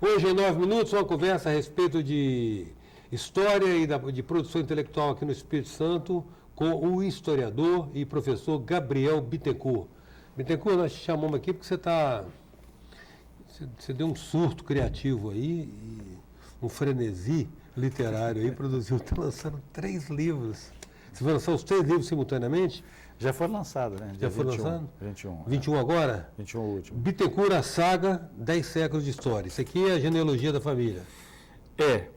Hoje, em 9 minutos, uma conversa a respeito de história e de produção intelectual aqui no Espírito Santo com o historiador e professor Gabriel Bittencourt. Bittencourt, nós te chamamos aqui porque você deu um surto criativo aí, um frenesi literário aí, está lançando 3 livros. Você vai lançar os 3 livros simultaneamente? Já foi lançado, né? Já foi lançado? 21. 21 agora? 21 o último. Bittencourt, a saga, 10 séculos de história. Isso aqui é a genealogia da família.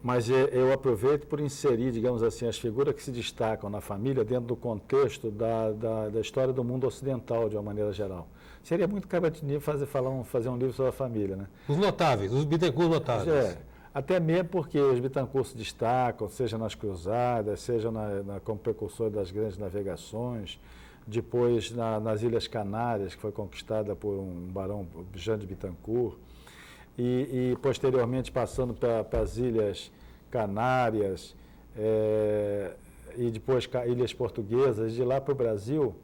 Mas eu aproveito por inserir, digamos assim, as figuras que se destacam na família dentro do contexto da história do mundo ocidental, de uma maneira geral. Seria muito cabatinho fazer um livro sobre a família, né? Os notáveis, os Bittencourt notáveis. Até mesmo porque os Bittencourt se destacam, seja nas cruzadas, seja como precursor das grandes navegações, depois nas Ilhas Canárias, que foi conquistada por um barão, Jean de Bittencourt, e posteriormente passando para as Ilhas Canárias, e depois Ilhas Portuguesas, de lá para o Brasil,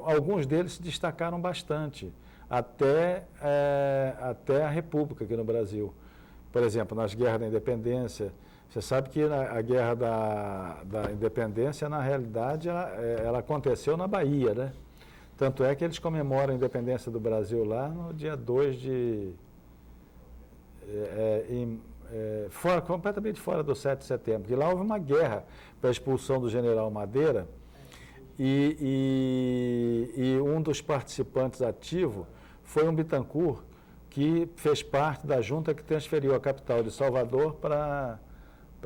alguns deles se destacaram bastante, até a República aqui no Brasil. Por exemplo, nas guerras da independência, você sabe que a guerra da independência, na realidade, ela aconteceu na Bahia, né? Tanto é que eles comemoram a independência do Brasil lá no dia 2 de... completamente fora do 7 de setembro, porque lá houve uma guerra para a expulsão do general Madeira e um dos participantes ativos foi um Bittencourt que fez parte da junta que transferiu a capital de Salvador para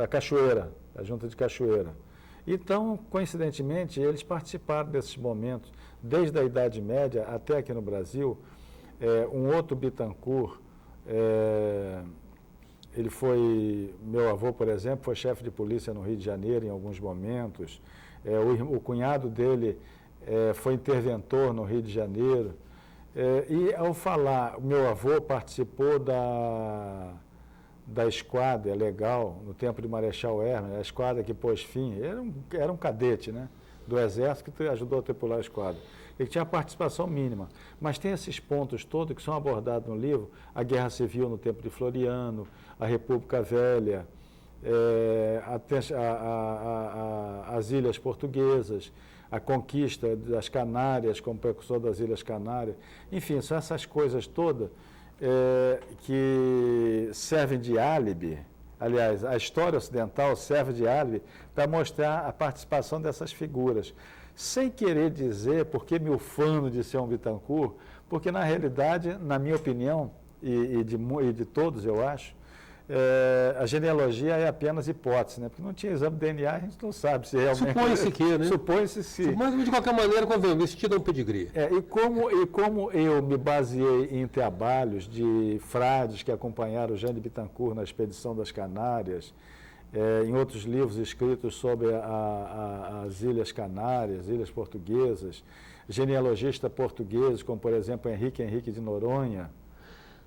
Cachoeira, a junta de Cachoeira. Então, coincidentemente, eles participaram desses momentos, desde a Idade Média até aqui no Brasil. Um outro Bittencourt, meu avô, por exemplo, foi chefe de polícia no Rio de Janeiro em alguns momentos. O cunhado dele foi interventor no Rio de Janeiro. E ao falar, o meu avô participou da esquadra legal, no tempo de Marechal Hermes, a esquadra que pôs fim, era um cadete, né, do Exército que ajudou a tripular a esquadra. Ele tinha participação mínima, mas tem esses pontos todos que são abordados no livro: a Guerra Civil no tempo de Floriano, a República Velha, as Ilhas Portuguesas, a conquista das Canárias como precursor das Ilhas Canárias. Enfim, são essas coisas todas que servem de álibi. Aliás, a história ocidental serve de álibi para mostrar a participação dessas figuras. Sem querer dizer, porque me ufano de ser um Bittencourt, porque na realidade, na minha opinião, e de todos eu acho, a genealogia é apenas hipótese, né? Porque não tinha exame de DNA, a gente não sabe se realmente... Supõe-se que, né? Supõe-se sim. Mas, de qualquer maneira, convenhamos, isso te dá um pedigree. E como eu me baseei em trabalhos de frades que acompanharam o Jean de Bittencourt na expedição das Canárias, em outros livros escritos sobre as Ilhas Canárias, Ilhas Portuguesas, genealogistas portugueses, como, por exemplo, Henrique de Noronha,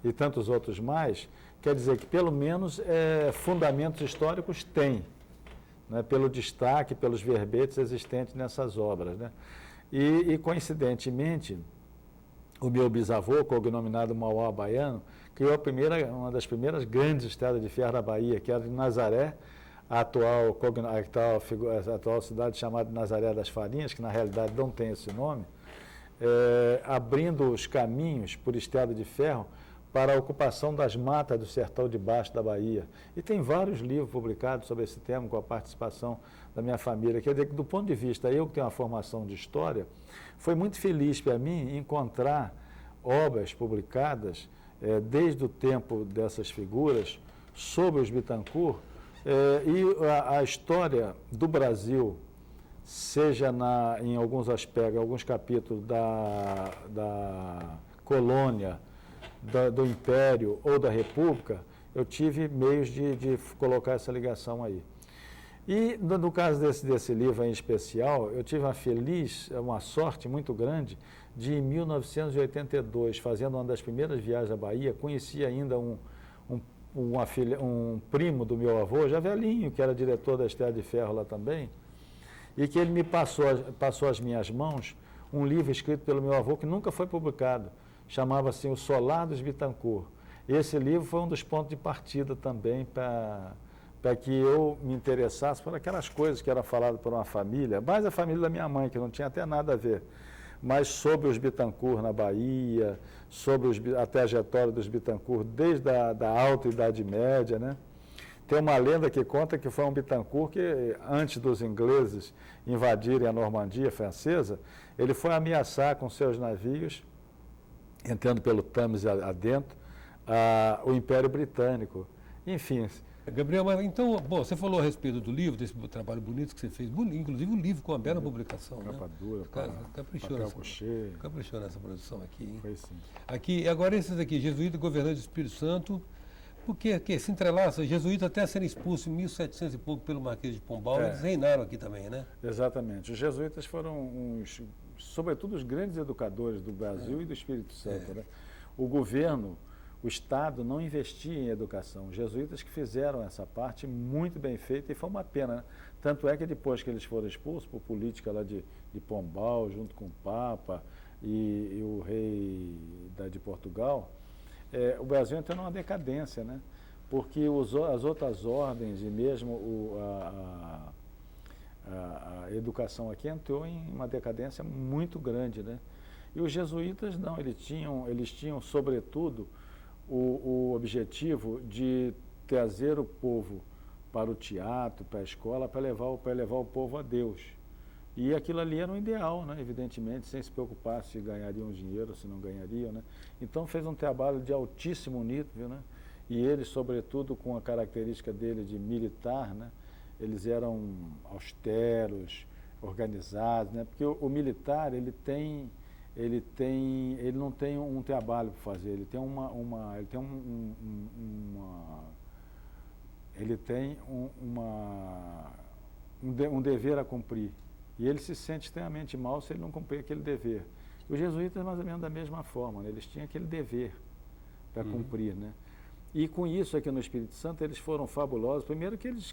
e tantos outros mais, quer dizer que, pelo menos, fundamentos históricos tem, né, pelo destaque, pelos verbetes existentes nessas obras, né? E, coincidentemente, o meu bisavô, cognominado Mauá Baiano, criou uma das primeiras grandes estradas de ferro da Bahia, que era de Nazaré, a atual cidade chamada Nazaré das Farinhas, que na realidade não tem esse nome, abrindo os caminhos por estrada de ferro para a ocupação das matas do sertão de baixo da Bahia. E tem vários livros publicados sobre esse tema, com a participação da minha família. Quer dizer que, do ponto de vista, eu que tenho uma formação de história, foi muito feliz para mim encontrar obras publicadas, desde o tempo dessas figuras, sobre os Bittencourt, e a história do Brasil, seja em alguns aspectos, alguns capítulos da colônia, do Império ou da República, eu tive meios de colocar essa ligação aí. E, no caso desse livro em especial, eu tive uma sorte muito grande de, em 1982, fazendo uma das primeiras viagens à Bahia, conheci ainda um primo do meu avô, já velhinho, que era diretor da Estrada de Ferro lá também, e que ele me passou às minhas mãos um livro escrito pelo meu avô que nunca foi publicado. Chamava-se O Solar dos Bittencourt. Esse livro foi um dos pontos de partida também para que eu me interessasse por aquelas coisas que era falado por uma família, mais a família da minha mãe, que não tinha até nada a ver, mas sobre os Bittencourt na Bahia, sobre a trajetória dos Bittencourt desde a Alta Idade Média, né? Tem uma lenda que conta que foi um Bittencourt que, antes dos ingleses invadirem a Normandia francesa, ele foi ameaçar com seus navios, entrando pelo Thames adentro, o Império Britânico. Enfim. Gabriel, mas então, bom, você falou a respeito do livro, desse trabalho bonito que você fez, inclusive o livro com uma bela publicação, capa né? dura, Caprichou nessa produção aqui, hein? Foi sim. Aqui, agora esses aqui, Jesuíta governante do Espírito Santo, porque se entrelaça, jesuítas até serem expulsos em 1700 e pouco pelo Marquês de Pombal, eles reinaram aqui também, né? Exatamente. Os jesuítas foram, sobretudo, os grandes educadores do Brasil e do Espírito Santo, né? O governo, o Estado não investia em educação. Os jesuítas que fizeram essa parte muito bem feita e foi uma pena, né? Tanto é que depois que eles foram expulsos por política lá de Pombal, junto com o Papa e o rei de Portugal, o Brasil entrou numa decadência, né? Porque as outras ordens e mesmo a educação aqui entrou em uma decadência muito grande, né? E os jesuítas não, eles tinham sobretudo o objetivo de trazer o povo para o teatro, para a escola, para levar o povo a Deus. E aquilo ali era um ideal, né? Evidentemente, sem se preocupar se ganhariam dinheiro, se não ganhariam, né? Então fez um trabalho de altíssimo nível, né? E eles, sobretudo, com a característica dele de militar, né? Eles eram austeros, organizados, né? Porque o militar, ele não tem um trabalho para fazer, ele tem um dever a cumprir. E ele se sente extremamente mal se ele não cumprir aquele dever. E os jesuítas, mais ou menos da mesma forma, né? Eles tinham aquele dever para cumprir, né? E com isso aqui no Espírito Santo, eles foram fabulosos. Primeiro que eles,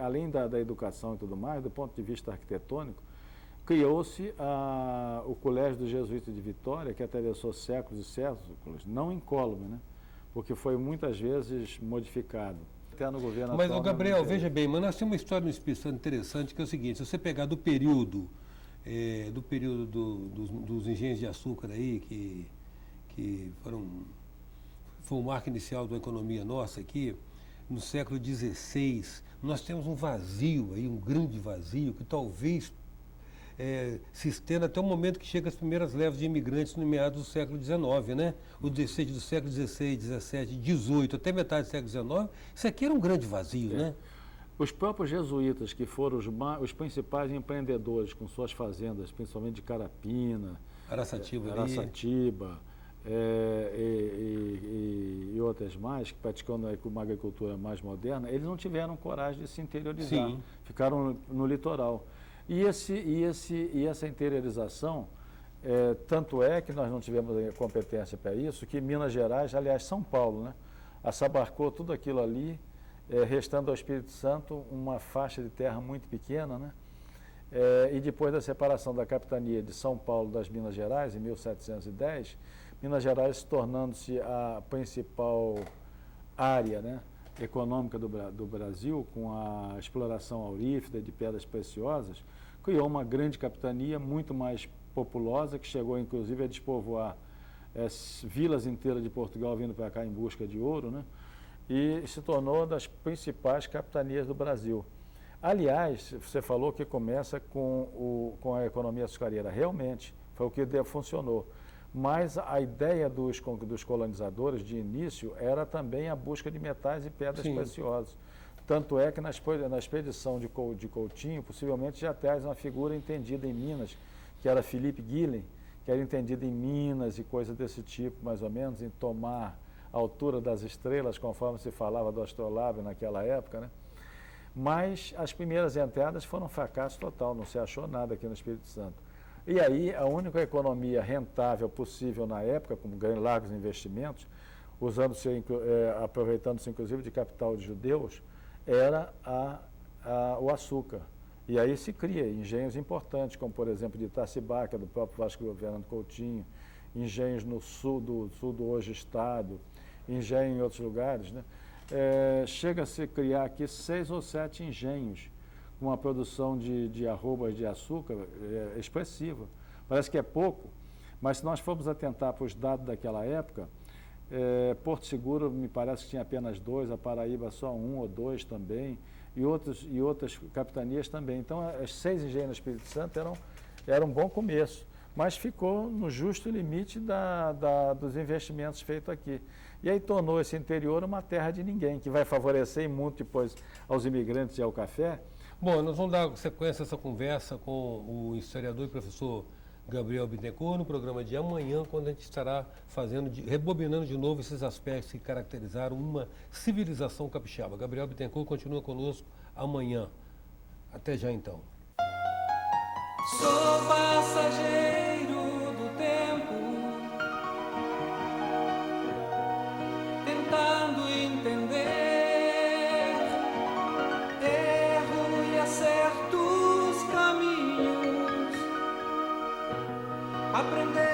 além da educação e tudo mais, do ponto de vista arquitetônico, criou-se o Colégio dos Jesuítas de Vitória, que atravessou séculos e séculos, não incólume, né? Porque foi muitas vezes modificado. Até no governo Mas, atual, Gabriel, veja bem, mas nós temos uma história no Espírito Santo interessante, que é o seguinte: se você pegar do período dos engenhos de açúcar aí, que foi um marco inicial da economia nossa aqui, no século XVI, nós temos um vazio aí, um grande vazio, que talvez se estenda até o momento que chega as primeiras levas de imigrantes no meados do século XIX, né? O descende do século XVI, XVII, XVIII, até metade do século XIX, isso aqui era um grande vazio, né? Os próprios jesuítas, que foram os principais empreendedores com suas fazendas, principalmente de Carapina, Araçatiba e outras mais, que praticando uma agricultura mais moderna, eles não tiveram coragem de se interiorizar. Sim. Ficaram no litoral. E essa interiorização, tanto é que nós não tivemos competência para isso, que Minas Gerais, aliás, São Paulo, né, assabarcou tudo aquilo ali, restando ao Espírito Santo uma faixa de terra muito pequena, né? E depois da separação da capitania de São Paulo das Minas Gerais, em 1710, Minas Gerais tornando-se a principal área, né, econômica do Brasil, com a exploração aurífera de pedras preciosas, criou uma grande capitania muito mais populosa, que chegou inclusive a despovoar vilas inteiras de Portugal vindo para cá em busca de ouro, né? E se tornou uma das principais capitanias do Brasil. Aliás, você falou que começa com a economia açucareira. Realmente, foi o que funcionou. Mas a ideia dos colonizadores de início era também a busca de metais e pedras preciosas. Tanto é que na expedição de Coutinho, possivelmente já traz uma figura entendida em Minas, que era Felipe Guilhem, que era entendido em Minas e coisas desse tipo, mais ou menos, em tomar a altura das estrelas, conforme se falava do astrolábio naquela época, né? Mas as primeiras entradas foram um fracasso total, não se achou nada aqui no Espírito Santo. E aí, a única economia rentável possível na época, com largos investimentos, aproveitando-se inclusive de capital de judeus, era o açúcar. E aí se cria engenhos importantes, como por exemplo de Itacibá, que é do próprio Vasco Fernando Coutinho, engenhos no sul do hoje estado, engenho em outros lugares, né? Chega a se criar aqui 6 ou 7 engenhos, com uma produção de arrobas de açúcar expressiva. Parece que é pouco, mas se nós formos atentar para os dados daquela época, Porto Seguro me parece que tinha apenas 2, a Paraíba só 1 ou 2 também, e outras capitanias também. Então, as 6 engenhos no Espírito Santo eram um bom começo, mas ficou no justo limite dos investimentos feitos aqui. E aí tornou esse interior uma terra de ninguém, que vai favorecer muito depois aos imigrantes e ao café. Bom, nós vamos dar sequência a essa conversa com o historiador e professor Gabriel Bittencourt no programa de amanhã, quando a gente estará rebobinando de novo esses aspectos que caracterizaram uma civilização capixaba. Gabriel Bittencourt continua conosco amanhã. Até já então. Sou passageiro do tempo, tentando entender, erro e acerto os caminhos, aprender